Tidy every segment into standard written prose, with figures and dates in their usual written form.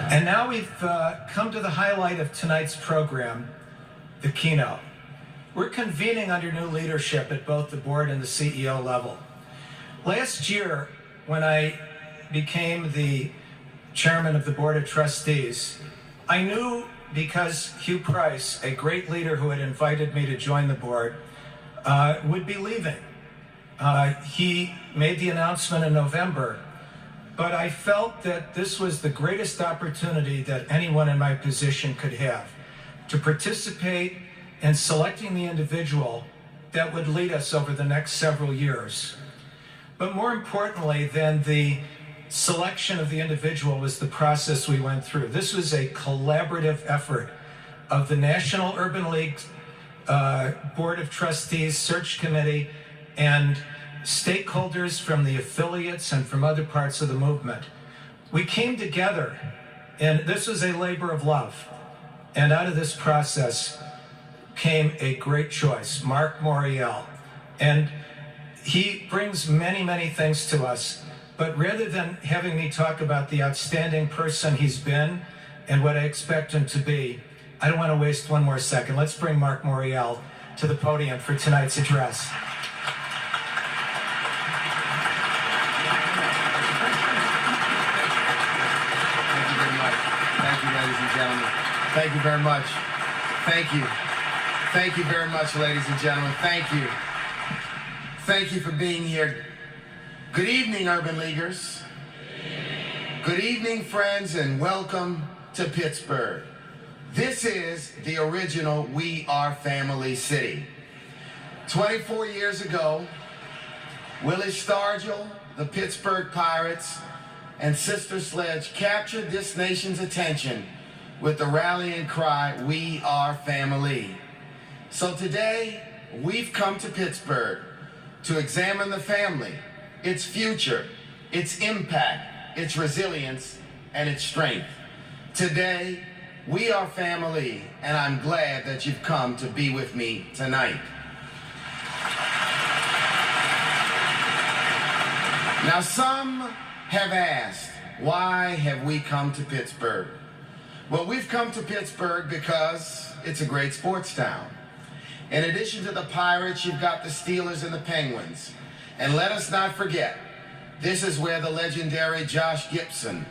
And now we've come to the highlight of tonight's program, the Keynote. We're convening under new leadership at both the board and the CEO level. Last year, when I became the chairman of the Board of Trustees, I knew because Hugh Price, a great leader who had invited me to join the board, would be leaving. He made the announcement in November, but I felt that this was the greatest opportunity that anyone in my position could have to participate in selecting the individual that would lead us over the next several years. But more importantly than the selection of the individual was the process we went through. This was a collaborative effort of the National Urban League Board of Trustees Search Committee and stakeholders from the affiliates and from other parts of the movement. We came together, and this was a labor of love. And out of this process came a great choice, Marc Morial. And he brings many, many things to us. But rather than having me talk about the outstanding person he's been and what I expect him to be, I don't want to waste one more second. Let's bring Marc Morial to the podium for tonight's address. Thank you, ladies and gentlemen. Thank you very much. Thank you. Thank you very much, ladies and gentlemen. Thank you. Thank you for being here. Good evening, Urban Leaguers. Good evening, friends, and welcome to Pittsburgh. This is the original We Are Family City. 24 years ago, Willie Stargell, the Pittsburgh Pirates, and Sister Sledge captured this nation's attention with the rallying cry, "We are family." So today, we've come to Pittsburgh to examine the family, its future, its impact, its resilience, and its strength. Today, we are family, and I'm glad that you've come to be with me tonight. Now, some have asked, why have we come to Pittsburgh? Well, we've come to Pittsburgh because it's a great sports town. In addition to the Pirates, you've got the Steelers and the Penguins. And let us not forget, this is where the legendary Josh Gibson,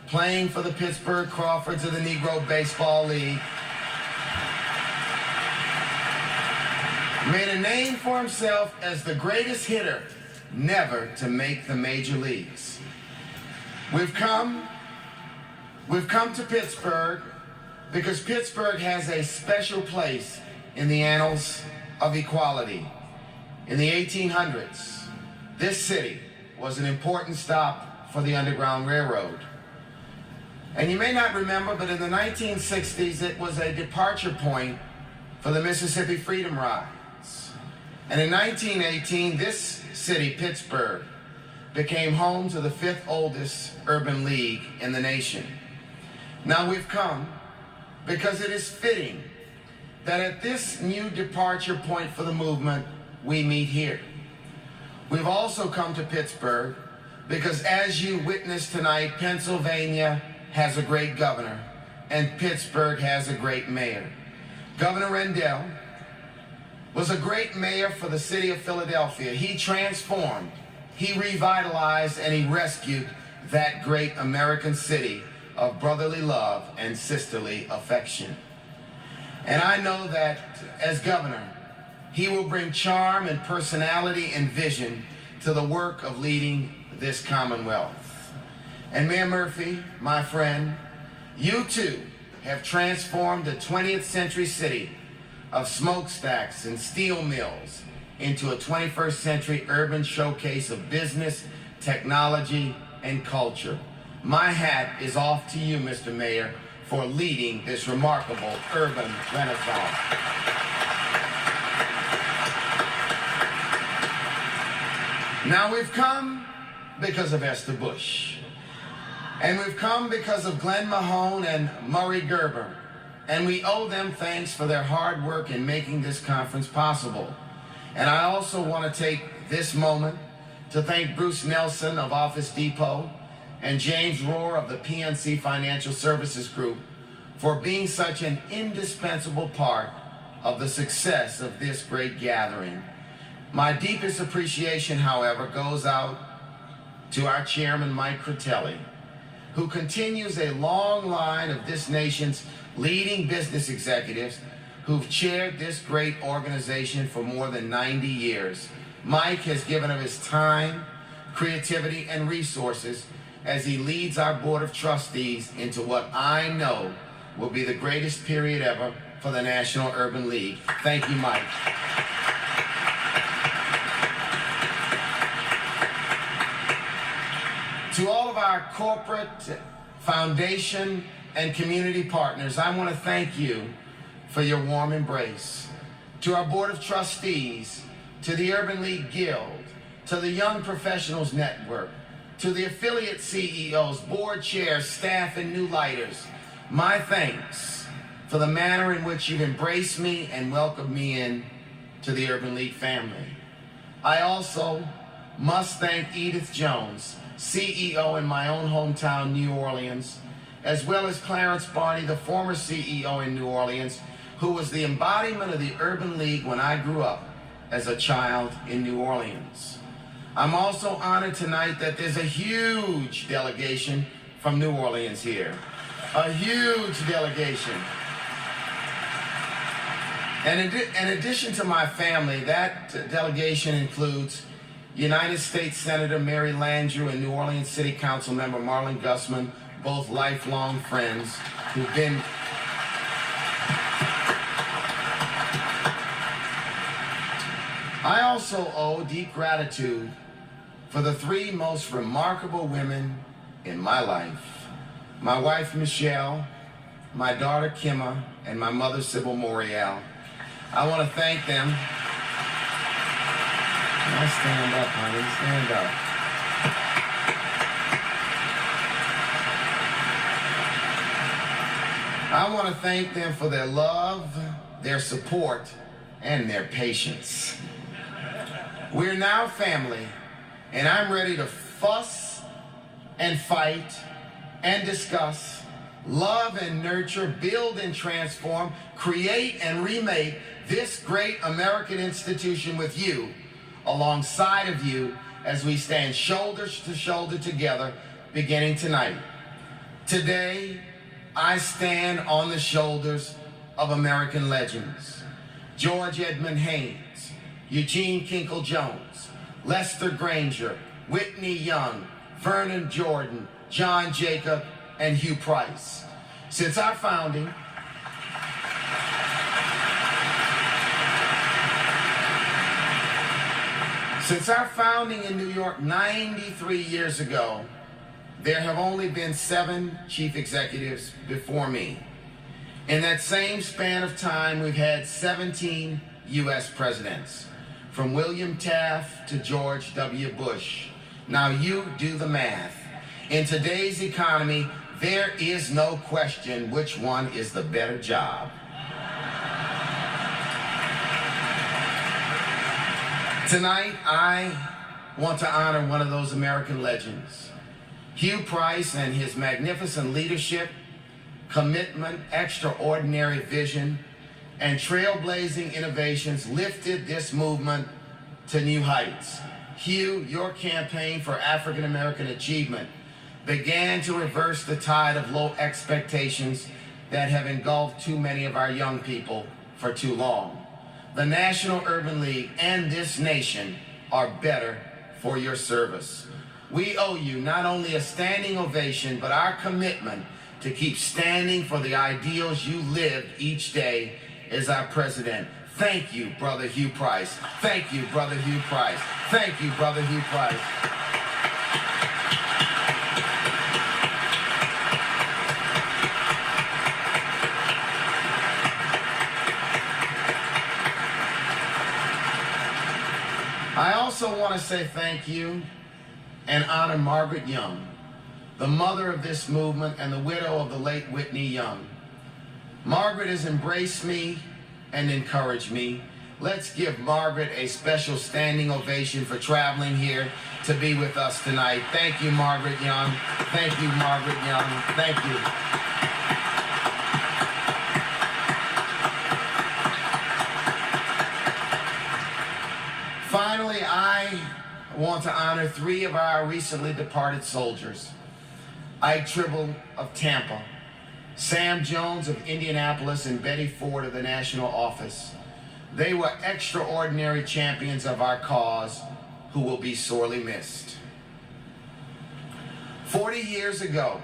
playing for the Pittsburgh Crawfords of the Negro Baseball League, made a name for himself as the greatest hitter never to make the major leagues. We've come to Pittsburgh because Pittsburgh has a special place in the annals of equality. In the 1800s, this city was an important stop for the Underground Railroad. And you may not remember, but in the 1960s, it was a departure point for the Mississippi Freedom Rides. And in 1918, this city, Pittsburgh, became home to the 5th oldest urban league in the nation. Now we've come because it is fitting that at this new departure point for the movement, we meet here. We've also come to Pittsburgh because, as you witnessed tonight, Pennsylvania has a great governor and Pittsburgh has a great mayor. Governor Rendell was a great mayor for the city of Philadelphia. He transformed, he revitalized, and he rescued that great American city of brotherly love and sisterly affection. And I know that as governor, he will bring charm and personality and vision to the work of leading this Commonwealth. And Mayor Murphy, my friend, you too have transformed the 20th century city of smokestacks and steel mills into a 21st century urban showcase of business, technology, and culture. My hat is off to you, Mr. Mayor, for leading this remarkable urban renaissance. Now we've come because of Esther Bush. And we've come because of Glenn Mahone and Murray Gerber. And we owe them thanks for their hard work in making this conference possible. And I also want to take this moment to thank Bruce Nelson of Office Depot, and James Rohr of the PNC Financial Services Group for being such an indispensable part of the success of this great gathering. My deepest appreciation, however, goes out to our chairman, Mike Critelli, who continues a long line of this nation's leading business executives who've chaired this great organization for more than 90 years. Mike has given of his time, creativity, and resources as he leads our Board of Trustees into what I know will be the greatest period ever for the National Urban League. Thank you, Mike. To all of our corporate, foundation, and community partners, I want to thank you for your warm embrace. To our Board of Trustees, to the Urban League Guild, to the Young Professionals Network, to the affiliate CEOs, board chairs, staff, and new lighters, my thanks for the manner in which you've embraced me and welcomed me in to the Urban League family. I also must thank Edith Jones, CEO in my own hometown, New Orleans, as well as Clarence Barney, the former CEO in New Orleans, who was the embodiment of the Urban League when I grew up as a child in New Orleans. I'm also honored tonight that there's a huge delegation from New Orleans here. A huge delegation. And in addition to my family, that delegation includes United States Senator Mary Landrieu and New Orleans City Council member Marlon Gusman, both lifelong friends who've been I also owe deep gratitude for the three most remarkable women in my life. My wife, Michelle, my daughter, Kimma, and my mother, Sybil Morial. I want to thank them. Now stand up, honey, stand up. I want to thank them for their love, their support, and their patience. We're now family, and I'm ready to fuss and fight and discuss, love and nurture, build and transform, create and remake this great American institution with you, alongside of you, as we stand shoulder to shoulder together, beginning tonight. Today, I stand on the shoulders of American legends. George Edmund Haynes, Eugene Kinkle Jones, Lester Granger, Whitney Young, Vernon Jordan, John Jacob, and Hugh Price. Since our founding, in New York 93 years ago, there have only been 7 chief executives before me. In that same span of time, we've had 17 U.S. presidents, from William Taft to George W. Bush. Now you do the math. In today's economy, there is no question which one is the better job. Tonight, I want to honor one of those American legends. Hugh Price and his magnificent leadership, commitment, extraordinary vision, and trailblazing innovations lifted this movement to new heights. Hugh, your campaign for African American achievement began to reverse the tide of low expectations that have engulfed too many of our young people for too long. The National Urban League and this nation are better for your service. We owe you not only a standing ovation, but our commitment to keep standing for the ideals you lived each day as our president. Thank you, Brother Hugh Price. Thank you, Brother Hugh Price. Thank you, Brother Hugh Price. I also want to say thank you and honor Margaret Young, the mother of this movement and the widow of the late Whitney Young. Margaret has embraced me and encouraged me, Let's give Margaret a special standing ovation for traveling here to be with us tonight. Thank you, Margaret Young. Thank you, Margaret Young. Thank you. Finally, I want to honor 3 of our recently departed soldiers. Ike Tribble of Tampa, Sam Jones of Indianapolis, and Betty Ford of the National Office. They were extraordinary champions of our cause who will be sorely missed. 40 years ago,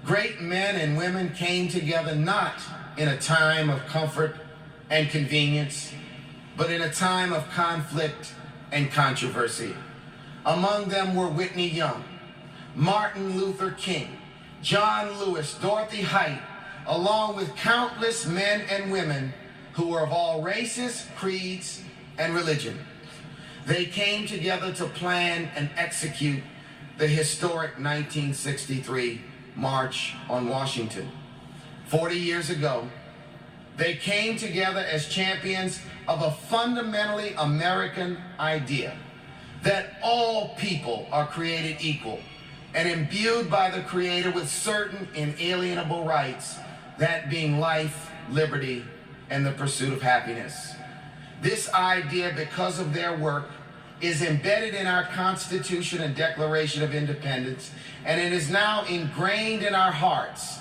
great men and women came together not in a time of comfort and convenience, but in a time of conflict and controversy. Among them were Whitney Young, Martin Luther King, John Lewis, Dorothy Height, along with countless men and women who were of all races, creeds, and religion. They came together to plan and execute the historic 1963 March on Washington. 40 years ago, they came together as champions of a fundamentally American idea that all people are created equal and imbued by the Creator with certain inalienable rights, that being life, liberty, and the pursuit of happiness. This idea, because of their work, is embedded in our Constitution and Declaration of Independence, and it is now ingrained in our hearts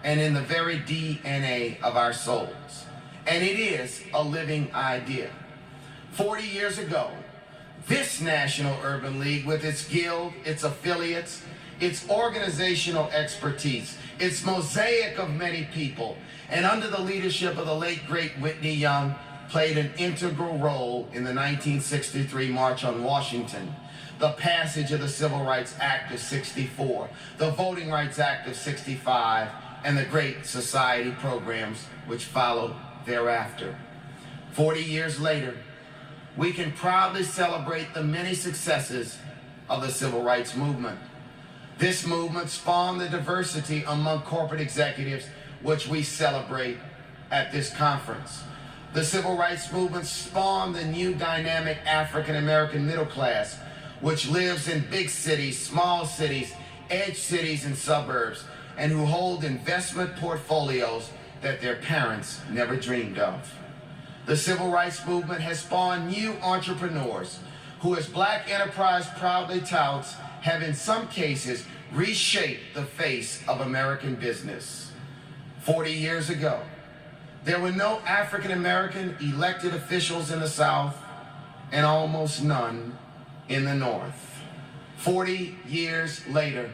and in the very DNA of our souls. And it is a living idea. 40 years ago, this National Urban League, with its guild, its affiliates, its organizational expertise, its mosaic of many people, and under the leadership of the late, great Whitney Young, played an integral role in the 1963 March on Washington, the passage of the Civil Rights Act of '64, the Voting Rights Act of '65, and the Great Society programs which followed thereafter. 40 years later, we can proudly celebrate the many successes of the Civil Rights Movement. This movement spawned the diversity among corporate executives which we celebrate at this conference. The Civil Rights Movement spawned the new dynamic African-American middle class, which lives in big cities, small cities, edge cities, and suburbs, and who hold investment portfolios that their parents never dreamed of. The Civil Rights Movement has spawned new entrepreneurs who, as Black enterprise proudly touts, have in some cases reshaped the face of American business. 40 years ago, there were no African-American elected officials in the South and almost none in the North. 40 years later,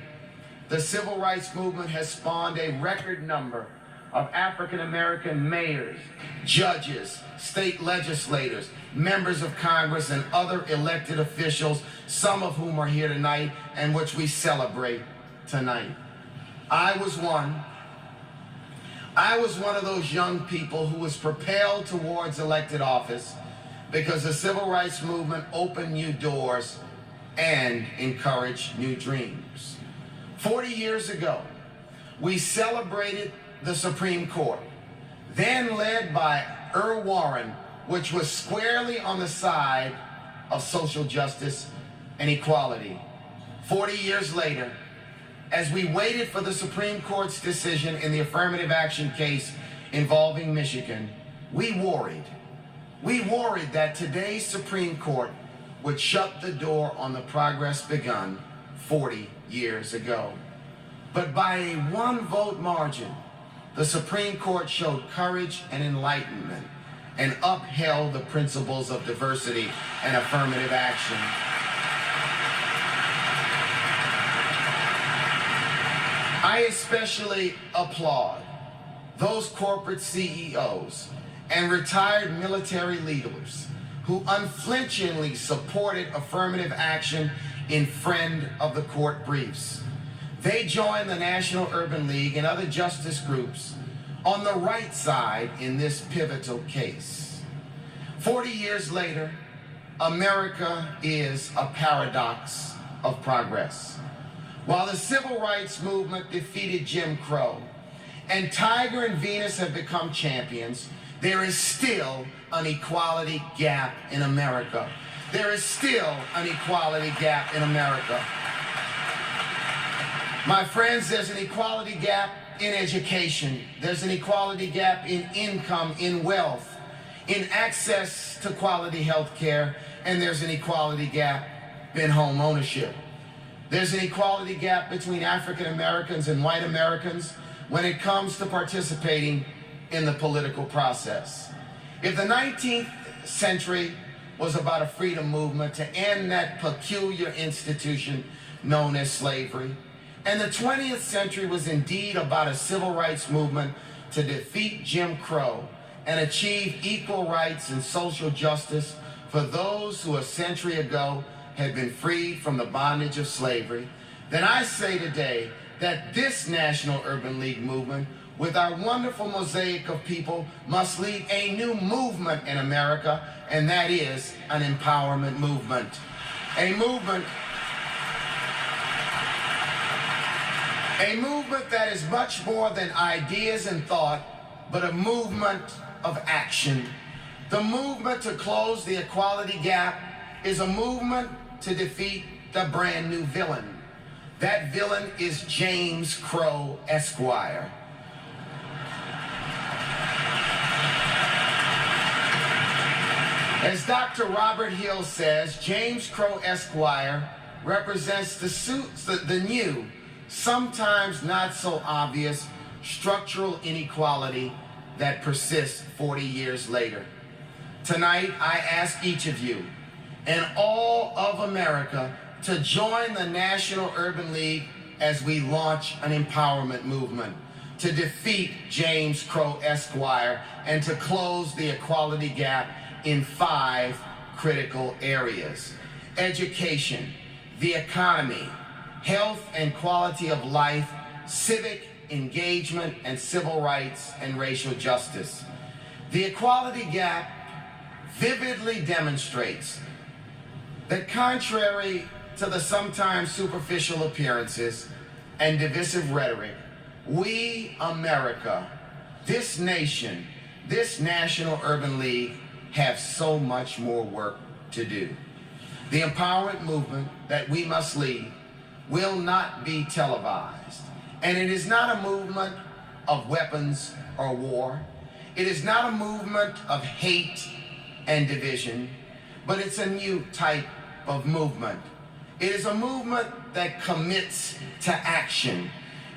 the Civil Rights Movement has spawned a record number of African-American mayors, judges, state legislators, members of Congress, and other elected officials, some of whom are here tonight and which we celebrate tonight. I was one of those young people who was propelled towards elected office because the Civil Rights Movement opened new doors and encouraged new dreams. 40 years ago, we celebrated the Supreme Court, then led by Earl Warren, which was squarely on the side of social justice and equality. 40 years later, as we waited for the Supreme Court's decision in the affirmative action case involving Michigan, we worried that today's Supreme Court would shut the door on the progress begun 40 years ago. But by a one-vote margin, the Supreme Court showed courage and enlightenment and upheld the principles of diversity and affirmative action. I especially applaud those corporate CEOs and retired military leaders who unflinchingly supported affirmative action in Friend of the Court briefs. They joined the National Urban League and other justice groups on the right side in this pivotal case. 40 years later, America is a paradox of progress. While the Civil Rights Movement defeated Jim Crow and Tiger and Venus have become champions, there is still an equality gap in America. There is still an equality gap in America. My friends, there's an equality gap in education. There's an equality gap in income, in wealth, in access to quality health care, and there's an equality gap in home ownership. There's an equality gap between African Americans and white Americans when it comes to participating in the political process. If the 19th century was about a freedom movement to end that peculiar institution known as slavery, and the 20th century was indeed about a civil rights movement to defeat Jim Crow and achieve equal rights and social justice for those who a century ago had been freed from the bondage of slavery, then I say today that this National Urban League movement, with our wonderful mosaic of people, must lead a new movement in America, and that is an empowerment movement. A movement that is much more than ideas and thought, but a movement of action. The movement to close the equality gap is a movement to defeat the brand new villain. That villain is James Crow, Esquire. As Dr. Robert Hill says, James Crow, Esquire represents the new, sometimes not so obvious, structural inequality that persists 40 years later. Tonight, I ask each of you and all of America to join the National Urban League as we launch an empowerment movement to defeat James Crow, Esquire, and to close the equality gap in 5 critical areas: education, the economy, health and quality of life, civic engagement and civil rights, and racial justice. The equality gap vividly demonstrates that contrary to the sometimes superficial appearances and divisive rhetoric, we, America, this nation, this National Urban League, have so much more work to do. The empowerment movement that we must lead will not be televised. And it is not a movement of weapons or war. It is not a movement of hate and division, but it's a new type of movement. It is a movement that commits to action.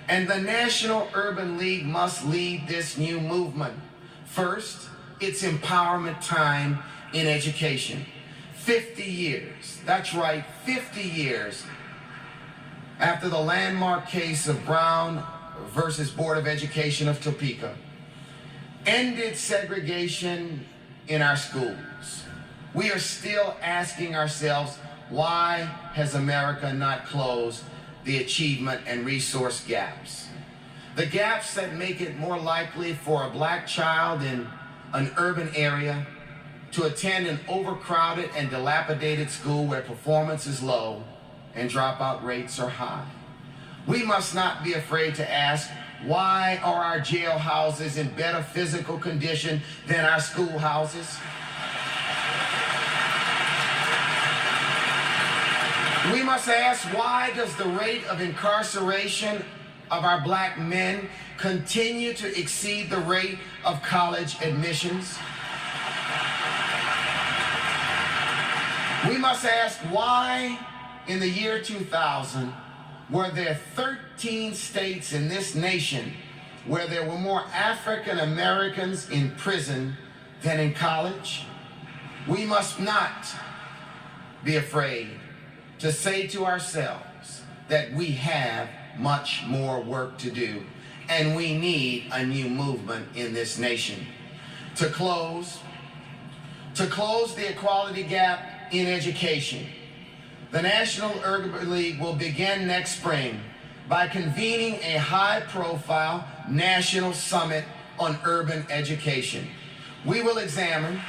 And the National Urban League must lead this new movement. First, it's empowerment time in education. 50 years, that's right, 50 years after the landmark case of Brown versus Board of Education of Topeka ended segregation in our schools, we are still asking ourselves, why has America not closed the achievement and resource gaps? The gaps that make it more likely for a black child in an urban area to attend an overcrowded and dilapidated school where performance is low and dropout rates are high. We must not be afraid to ask, why are our jailhouses in better physical condition than our schoolhouses? We must ask, why does the rate of incarceration of our black men continue to exceed the rate of college admissions? We must ask, why in the year 2000 were there 13 states in this nation where there were more African Americans in prison than in college? We must not be afraid to say to ourselves that we have much more work to do, and we need a new movement in this nation to close the equality gap in education. The National Urban League will begin next spring by convening a high-profile national summit on urban education. We will examine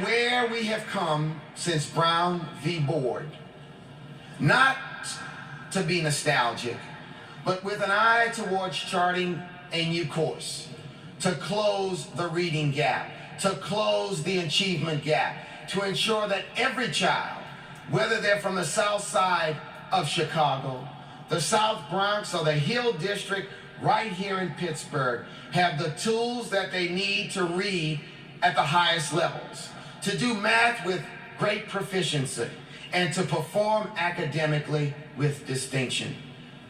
where we have come since Brown v. Board, not to be nostalgic, but with an eye towards charting a new course to close the reading gap, to close the achievement gap, to ensure that every child, whether they're from the South Side of Chicago, the South Bronx, or the Hill District right here in Pittsburgh, have the tools that they need to read at the highest levels, to do math with great proficiency, and to perform academically with distinction.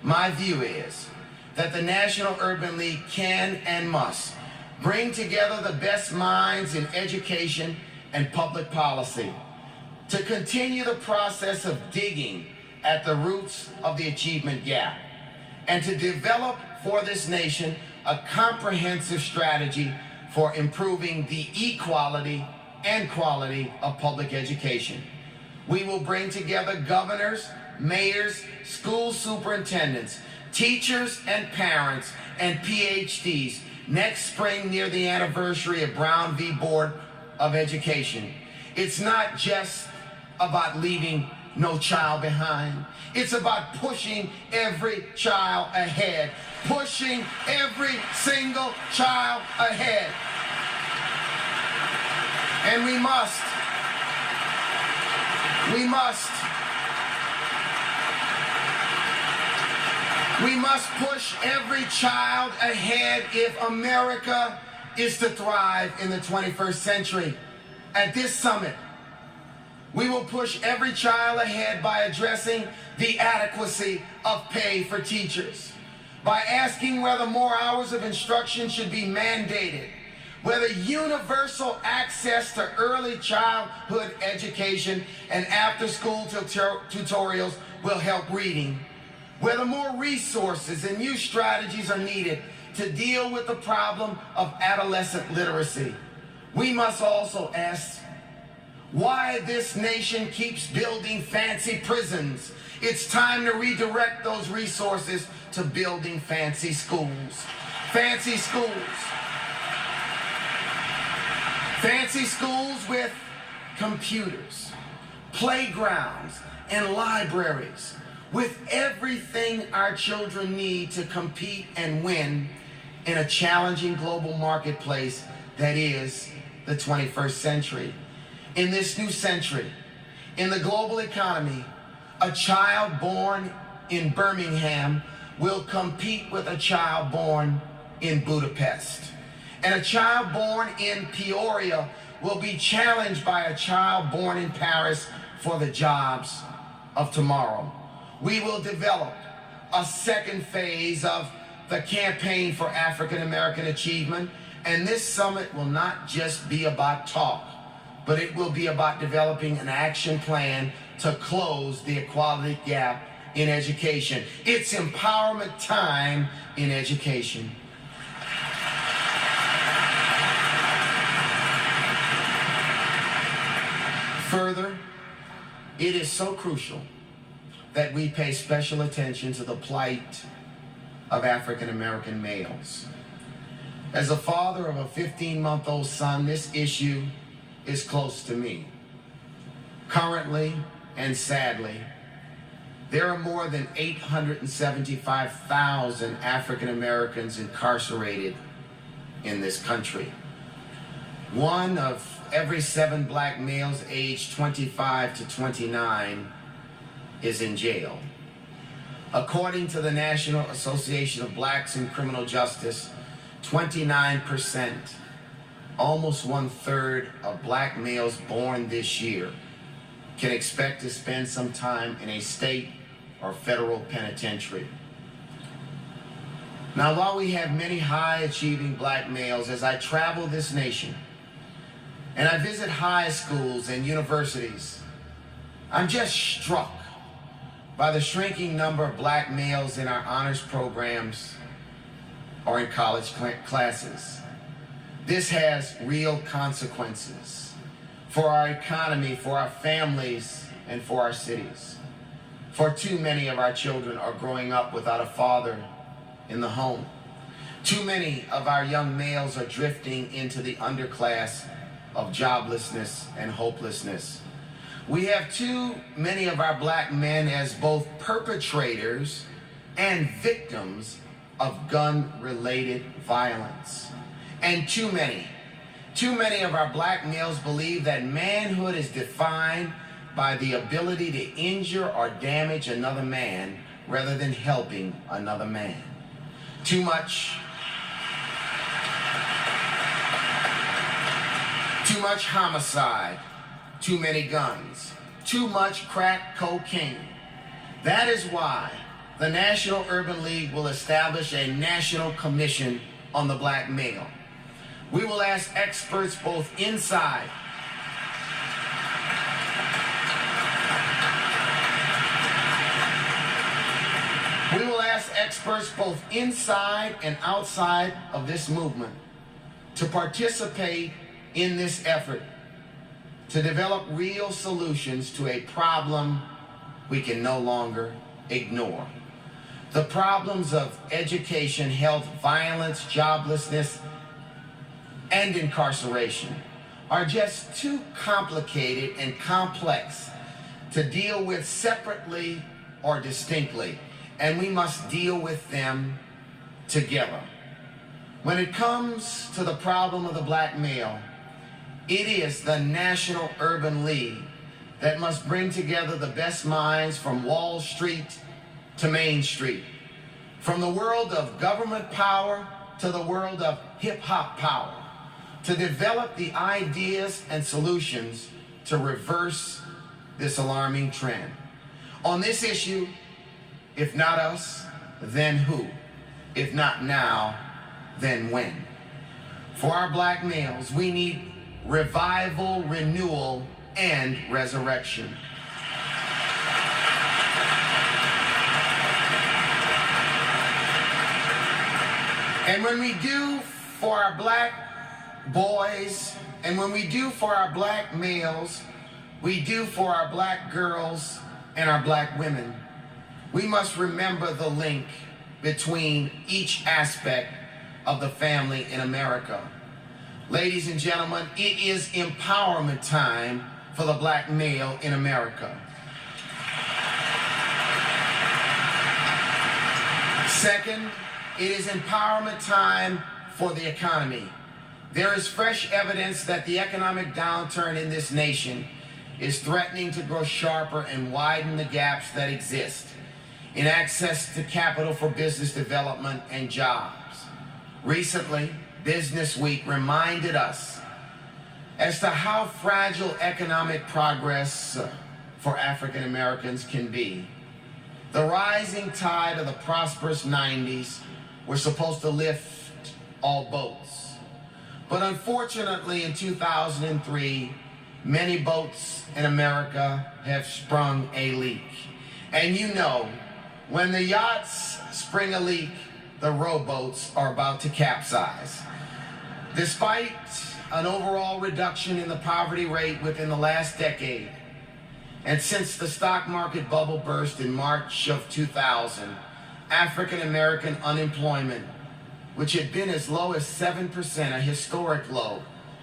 My view is that the National Urban League can and must bring together the best minds in education and public policy to continue the process of digging at the roots of the achievement gap and to develop for this nation a comprehensive strategy for improving the equality and quality of public education. We will bring together governors, mayors, school superintendents, teachers and parents, and PhDs next spring near the anniversary of Brown v. Board of Education. It's not just about leaving no child behind. It's about pushing every child ahead, pushing every single child ahead. And we must push every child ahead if America is to thrive in the 21st century. At this summit, we will push every child ahead by addressing the adequacy of pay for teachers, by asking whether more hours of instruction should be mandated, whether universal access to early childhood education and after-school tutorials will help reading, whether more resources and new strategies are needed to deal with the problem of adolescent literacy. We must also ask why this nation keeps building fancy prisons. It's time to redirect those resources to building fancy schools. Fancy schools. Fancy schools with computers, playgrounds, and libraries, with everything our children need to compete and win in a challenging global marketplace that is the 21st century. In this new century, in the global economy, a child born in Birmingham will compete with a child born in Budapest. And a child born in Peoria will be challenged by a child born in Paris for the jobs of tomorrow. We will develop a second phase of the Campaign for African American Achievement, and this summit will not just be about talk, but it will be about developing an action plan to close the equality gap in education. It's empowerment time in education. Further, it is so crucial that we pay special attention to the plight of African American males. As a father of a 15-month-old son, this issue is close to me. Currently, and sadly, there are more than 875,000 African Americans incarcerated in this country. 1 of every 7 black males aged 25 to 29 is in jail. According to the National Association of Blacks in Criminal Justice, 29%, almost 1/3 of black males born this year can expect to spend some time in a state or federal penitentiary. Now, while we have many high-achieving black males, as I travel this nation and I visit high schools and universities, I'm just struck by the shrinking number of black males in our honors programs or in college classes. This has real consequences for our economy, for our families, and for our cities. For too many of our children are growing up without a father in the home. Too many of our young males are drifting into the underclass of joblessness and hopelessness. We have too many of our black men as both perpetrators and victims of gun-related violence. And too many of our black males believe that manhood is defined by the ability to injure or damage another man rather than helping another man. Too much homicide, too many guns, too much crack cocaine. That is why the National Urban League will establish a national commission on the black male. We will ask experts both inside and outside of this movement to participate in this effort to develop real solutions to a problem we can no longer ignore. The problems of education, health, violence, joblessness, and incarceration are just too complicated and complex to deal with separately or distinctly, and we must deal with them together. When it comes to the problem of the black male, it is the National Urban League that must bring together the best minds from Wall Street to Main Street, from the world of government power to the world of hip-hop power, to develop the ideas and solutions to reverse this alarming trend. On this issue, if not us, then who? If not now, then when? For our black males, we need revival, renewal, and resurrection. And when we do for our black boys, and when we do for our black males, we do for our black girls and our black women. We must remember the link between each aspect of the family in America. Ladies and gentlemen, it is empowerment time for the black male in America. Second, it is empowerment time for the economy. There is fresh evidence that the economic downturn in this nation is threatening to grow sharper and widen the gaps that exist in access to capital for business development and jobs. Recently, Business Week reminded us as to how fragile economic progress for African Americans can be. The rising tide of the prosperous 90s was supposed to lift all boats. But unfortunately, in 2003, many boats in America have sprung a leak. And you know, when the yachts spring a leak, the rowboats are about to capsize. Despite an overall reduction in the poverty rate within the last decade, and since the stock market bubble burst in March of 2000, African American unemployment, which had been as low as 7%, a historic low,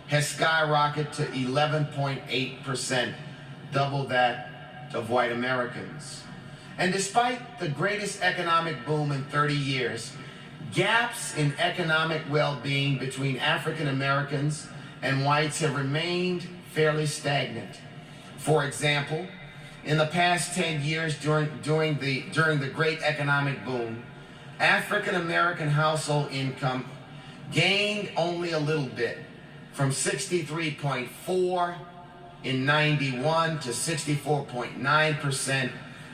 has skyrocketed to 11.8%, double that of white Americans. And despite the greatest economic boom in 30 years, gaps in economic well-being between African Americans and whites have remained fairly stagnant. For example, in the past 10 years during the great economic boom, African American household income gained only a little bit, from 63.4 in 91 to 64.9%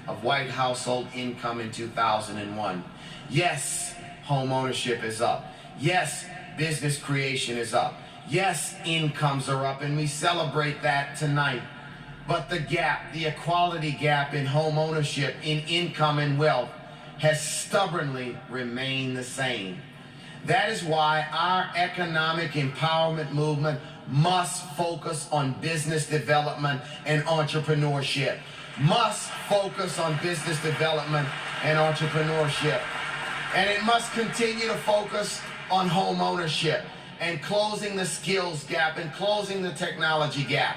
of white household income in 2001. Yes, home ownership is up. Yes, business creation is up. Yes, incomes are up, and we celebrate that tonight. But the gap, the equality gap in home ownership, in income and wealth, has stubbornly remained the same. That is why our economic empowerment movement must focus on business development and entrepreneurship. Must focus on business development and entrepreneurship. And it must continue to focus on home ownership and closing the skills gap and closing the technology gap.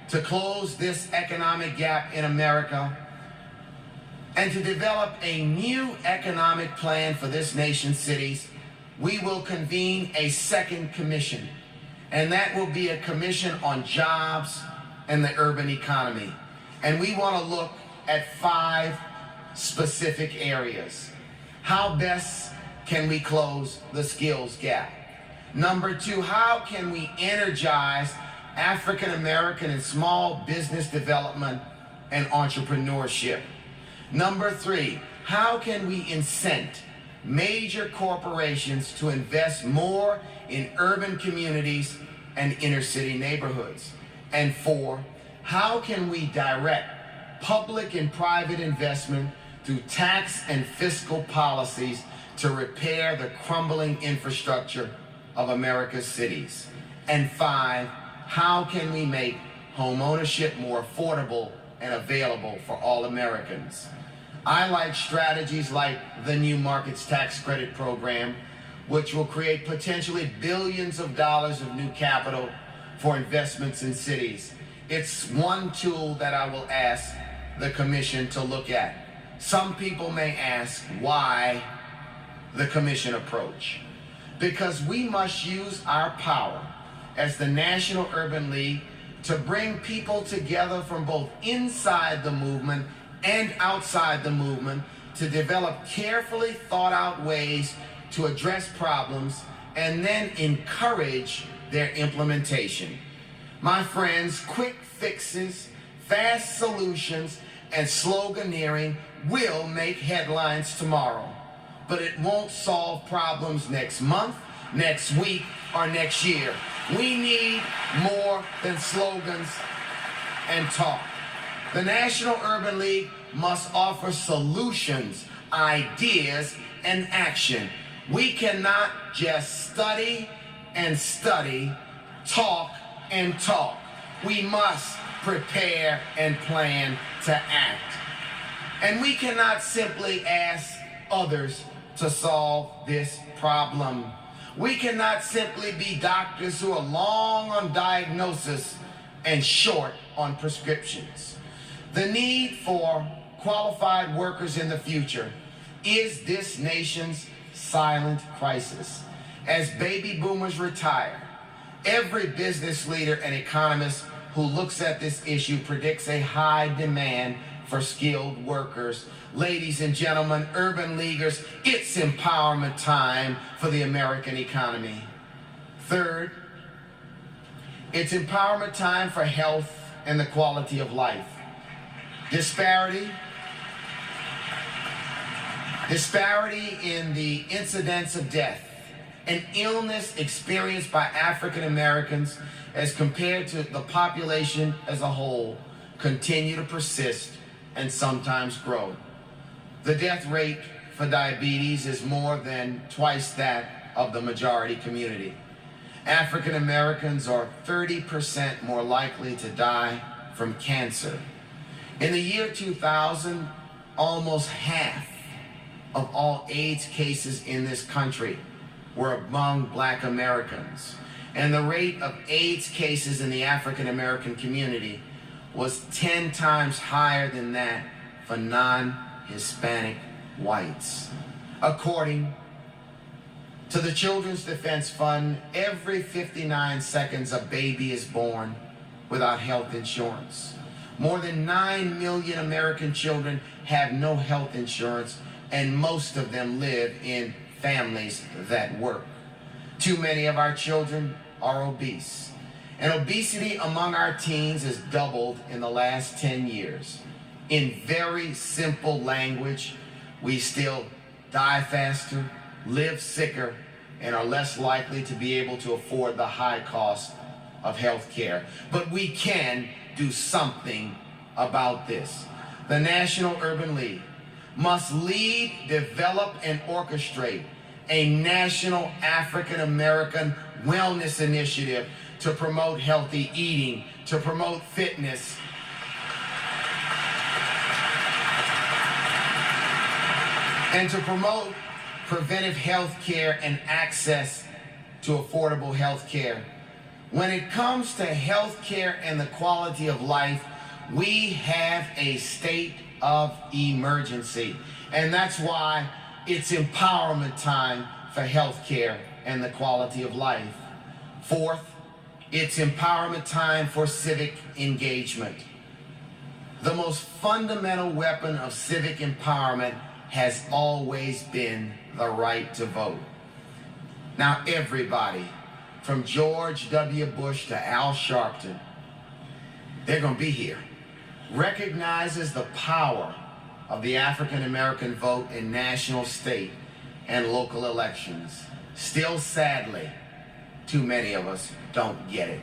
To close this economic gap in America And to develop a new economic plan for this nation's cities, we will convene a second commission, and that will be a commission on jobs and the urban economy. And we want to look at 5 specific areas. How best can we close the skills gap? Number 2, how can we energize African American and small business development and entrepreneurship? Number 3, how can we incent major corporations to invest more in urban communities and inner city neighborhoods? And 4, how can we direct public and private investment through tax and fiscal policies to repair the crumbling infrastructure of America's cities? And 5, how can we make home ownership more affordable and available for all Americans? I like strategies like the New Markets Tax Credit Program, which will create potentially billions of dollars of new capital for investments in cities. It's one tool that I will ask the commission to look at. Some people may ask, why the commission approach? Because we must use our power as the National Urban League to bring people together from both inside the movement and outside the movement to develop carefully thought out ways to address problems and then encourage their implementation. My friends, quick fixes, fast solutions, and sloganeering will make headlines tomorrow, but it won't solve problems next month, next week, or next year. We need more than slogans and talk. The National Urban League must offer solutions, ideas, and action. We cannot just study and study, talk and talk. We must prepare and plan to act. And we cannot simply ask others to solve this problem. We cannot simply be doctors who are long on diagnosis and short on prescriptions. The need for qualified workers in the future is this nation's silent crisis. As baby boomers retire, every business leader and economist who looks at this issue predicts a high demand for skilled workers. Ladies and gentlemen, urban leaguers, it's empowerment time for the American economy. Third, it's empowerment time for health and the quality of life. Disparity in the incidence of death and illness experienced by African Americans as compared to the population as a whole continue to persist and sometimes grow. The death rate for diabetes is more than twice that of the majority community. African Americans are 30% more likely to die from cancer. In the year 2000, almost half of all AIDS cases in this country were among Black Americans. And the rate of AIDS cases in the African American community was 10 times higher than that for non-Hispanic whites. According to the Children's Defense Fund, every 59 seconds a baby is born without health insurance. More than 9 million American children have no health insurance, and most of them live in families that work. Too many of our children are obese, and obesity among our teens has doubled in the last 10 years. In very simple language, we still die faster, live sicker, and are less likely to be able to afford the high cost of health care. But we can do something about this. The National Urban League must lead, develop, and orchestrate a national African American wellness initiative to promote healthy eating, to promote fitness, and to promote preventive health care and access to affordable health care. When it comes to health care and the quality of life, we have a state of emergency. And that's why it's empowerment time for healthcare and the quality of life. Fourth, it's empowerment time for civic engagement. The most fundamental weapon of civic empowerment has always been the right to vote. Now everybody, from George W. Bush to Al Sharpton, they're going to be here, recognizes the power of the African American vote in national, state, and local elections. Still, sadly, too many of us don't get it.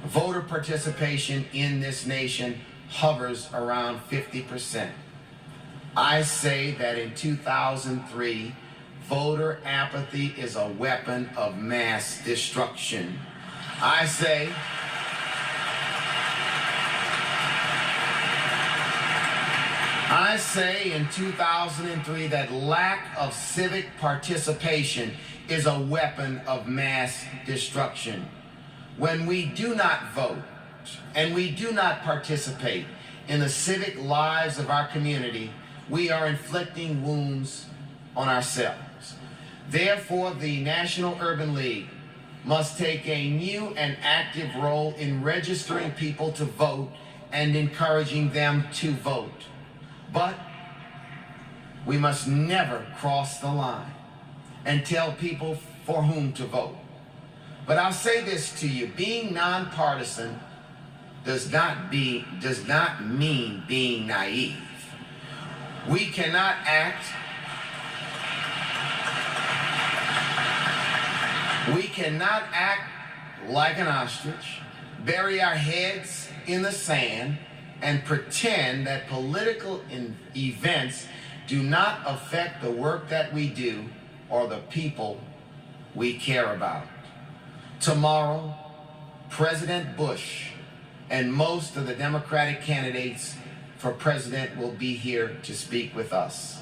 Voter participation in this nation hovers around 50%. I say that in 2003, voter apathy is a weapon of mass destruction. I say in 2003 that lack of civic participation is a weapon of mass destruction. When we do not vote and we do not participate in the civic lives of our community, we are inflicting wounds on ourselves. Therefore, the National Urban League must take a new and active role in registering people to vote and encouraging them to vote. But we must never cross the line and tell people for whom to vote. But I'll say this to you, being nonpartisan does not mean being naive. We cannot act like an ostrich, bury our heads in the sand, and pretend that political events do not affect the work that we do or the people we care about. Tomorrow, President Bush and most of the Democratic candidates for president will be here to speak with us.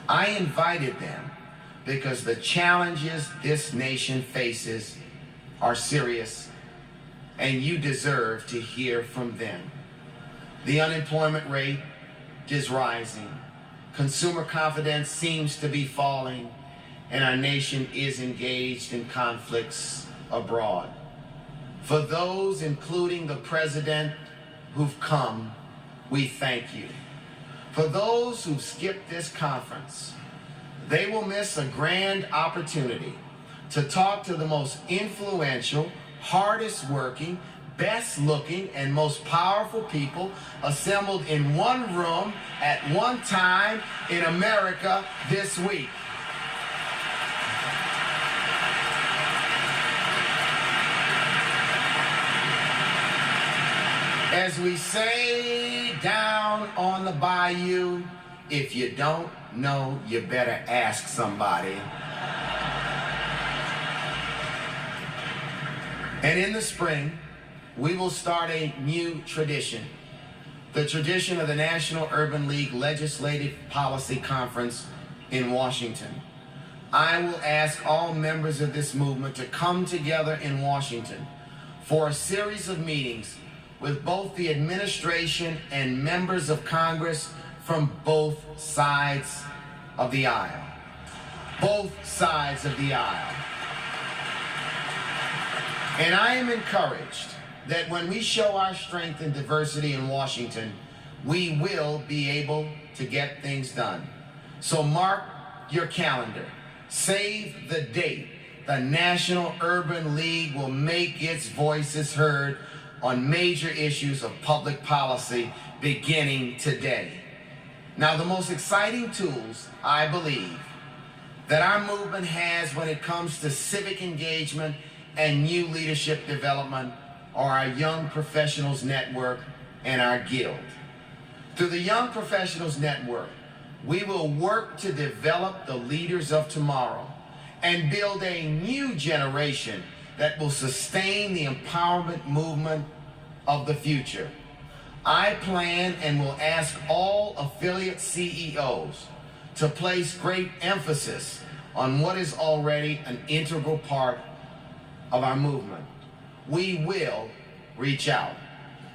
I invited them because the challenges this nation faces are serious, and you deserve to hear from them. The unemployment rate is rising. Consumer confidence seems to be falling, and our nation is engaged in conflicts abroad. For those, including the president, who've come, we thank you. For those who've skipped this conference, they will miss a grand opportunity to talk to the most influential, hardest working, best looking, and most powerful people assembled in one room at one time in America this week. As we say down on the bayou, if you don't know, you better ask somebody. And in the spring, we will start a new tradition, the tradition of the National Urban League Legislative Policy Conference in Washington. I will ask all members of this movement to come together in Washington for a series of meetings with both the administration and members of Congress from both sides of the aisle. Both sides of the aisle. And I am encouraged that when we show our strength and diversity in Washington, we will be able to get things done. So mark your calendar. Save the date. The National Urban League will make its voices heard on major issues of public policy beginning today. Now, the most exciting tools, I believe, that our movement has when it comes to civic engagement and new leadership development are our Young Professionals Network and our Guild. Through the Young Professionals Network, we will work to develop the leaders of tomorrow and build a new generation that will sustain the empowerment movement of the future. I plan and will ask all affiliate CEOs to place great emphasis on what is already an integral part of our movement. We will reach out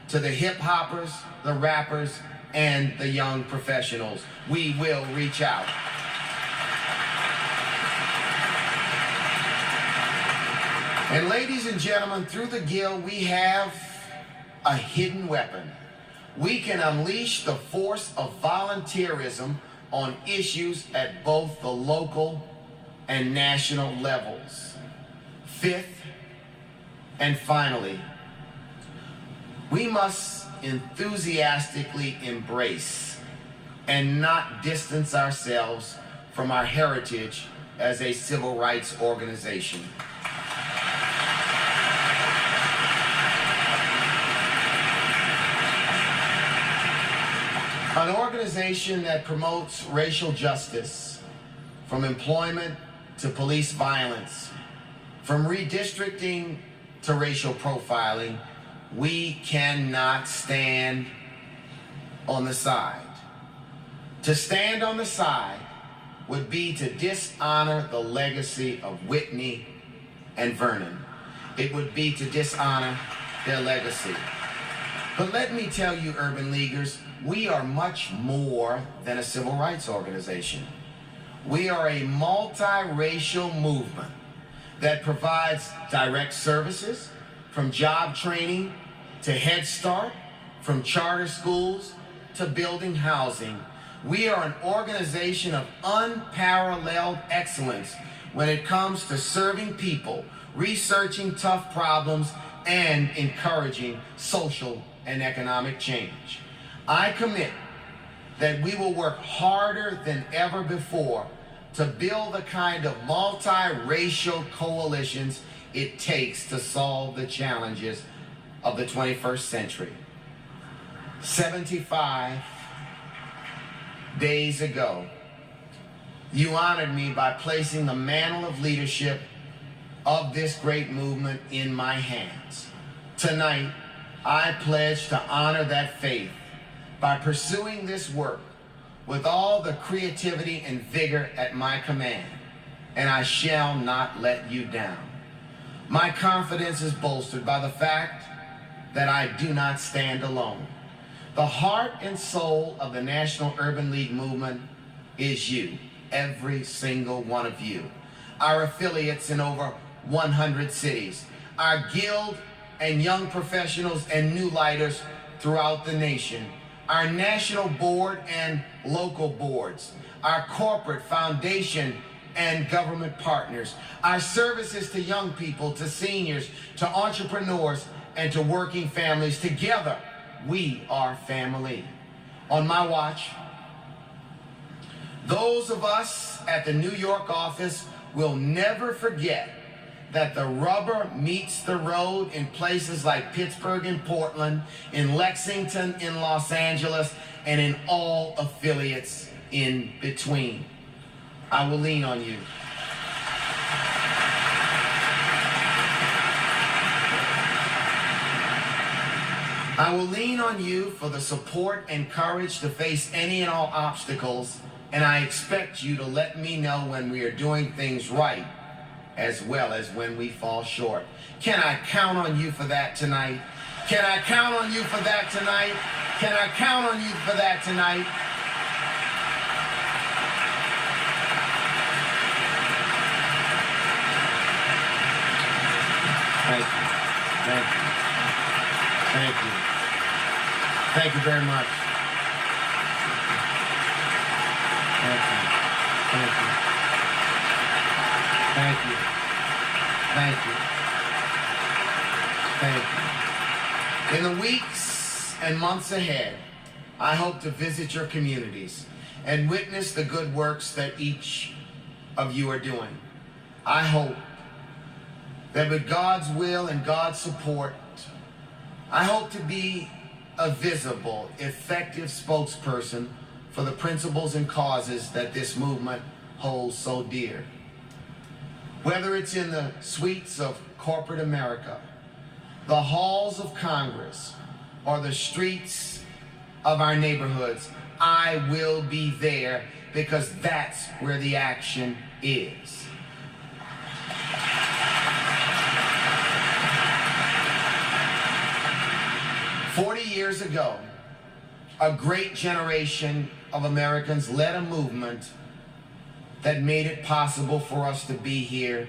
to the hip hoppers, the rappers, and the young professionals. We will reach out. And ladies and gentlemen, through the Guild, we have a hidden weapon. We can unleash the force of volunteerism on issues at both the local and national levels. Fifth, and finally, we must enthusiastically embrace and not distance ourselves from our heritage as a civil rights organization. An organization that promotes racial justice, from employment to police violence, from redistricting to racial profiling. We cannot stand on the side. To stand on the side would be to dishonor the legacy of Whitney and Vernon. It would be to dishonor their legacy. But let me tell you, Urban Leaguers, we are much more than a civil rights organization. We are a multiracial movement that provides direct services, from job training to Head Start, from charter schools to building housing. We are an organization of unparalleled excellence when it comes to serving people, researching tough problems, and encouraging social and economic change. I commit that we will work harder than ever before to build the kind of multiracial coalitions it takes to solve the challenges of the 21st century. 75 days ago, you honored me by placing the mantle of leadership of this great movement in my hands. Tonight, I pledge to honor that faith by pursuing this work with all the creativity and vigor at my command, and I shall not let you down. My confidence is bolstered by the fact that I do not stand alone. The heart and soul of the National Urban League movement is you, every single one of you. Our affiliates in over 100 cities, our guild and young professionals and new lighters throughout the nation, our national board and local boards, our corporate foundation and government partners, our services to young people, to seniors, to entrepreneurs, and to working families. Together, we are family. On my watch, those of us at the New York office will never forget that the rubber meets the road in places like Pittsburgh and Portland, in Lexington, in Los Angeles, and in all affiliates in between. I will lean on you. I will lean on you for the support and courage to face any and all obstacles, and I expect you to let me know when we are doing things right, as well as when we fall short. Can I count on you for that tonight? Can I count on you for that tonight? Can I count on you for that tonight? Thank you. Thank you. Thank you. Thank you very much. Thank you. Thank you. Thank you. Thank you. Thank you. In the weeks and months ahead, I hope to visit your communities and witness the good works that each of you are doing. I hope that with God's will and God's support, I hope to be a visible, effective spokesperson for the principles and causes that this movement holds so dear. Whether it's in the suites of corporate America, the halls of Congress, or the streets of our neighborhoods, I will be there, because that's where the action is. "40 years ago, a great generation of Americans led a movement that made it possible for us to be here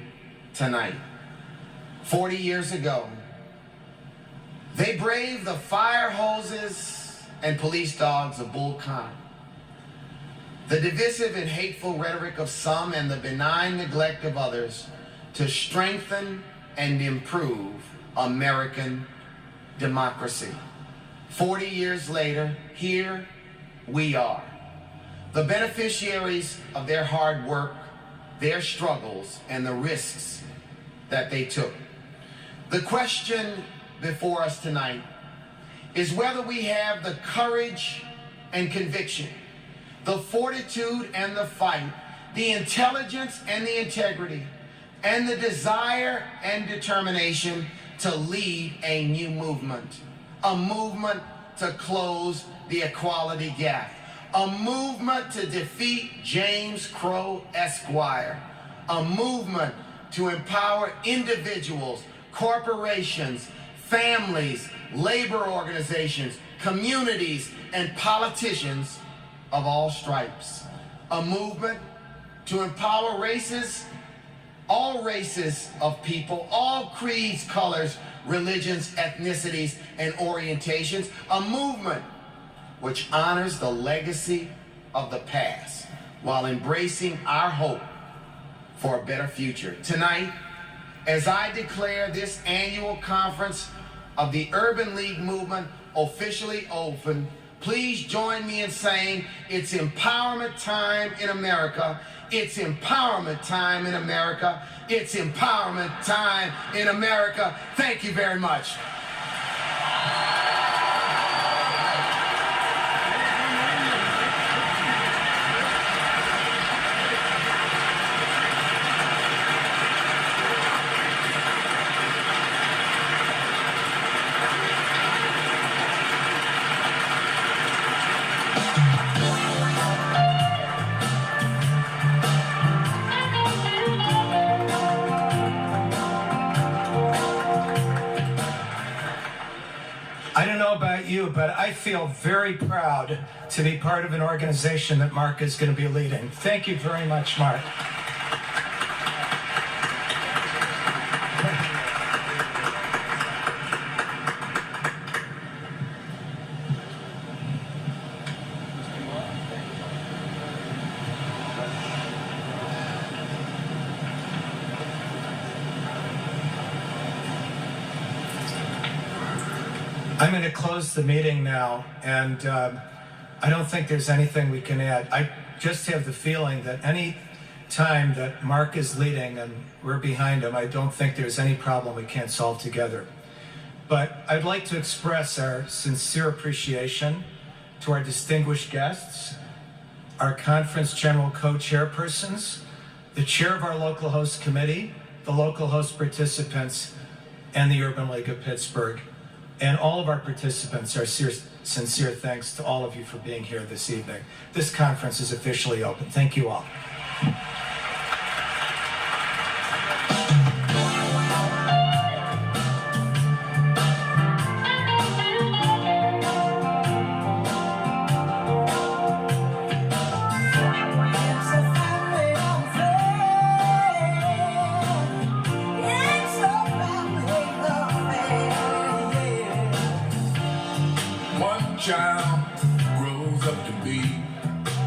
tonight. 40 years ago, they braved the fire hoses and police dogs of Bull Connor, the divisive and hateful rhetoric of some, and the benign neglect of others to strengthen and improve American democracy. 40 years later, here we are, the beneficiaries of their hard work, their struggles, and the risks that they took. The question before us tonight is whether we have the courage and conviction, the fortitude and the fight, the intelligence and the integrity, and the desire and determination to lead a new movement, a movement to close the equality gap, a movement to defeat James Crow Esquire, a movement to empower individuals, corporations, families, labor organizations, communities, and politicians of all stripes, a movement to empower races, all races of people, all creeds, colors, religions, ethnicities, and orientations, a movement which honors the legacy of the past while embracing our hope for a better future. Tonight, as I declare this annual conference of the Urban League movement officially open, please join me in saying it's empowerment time in America. It's empowerment time in America. It's empowerment time in America. Thank you very much. I don't know about you, but I feel very proud to be part of an organization that Marc is going to be leading. Thank you very much, Marc. I'm going to close the meeting now, and I don't think there's anything we can add. I just have the feeling that any time that Marc is leading and we're behind him, I don't think there's any problem we can't solve together. But I'd like to express our sincere appreciation to our distinguished guests, our conference general co-chairpersons, the chair of our local host committee, the local host participants, and the Urban League of Pittsburgh. And all of our participants, our sincere thanks to all of you for being here this evening. This conference is officially open. Thank you all. Child grows up to be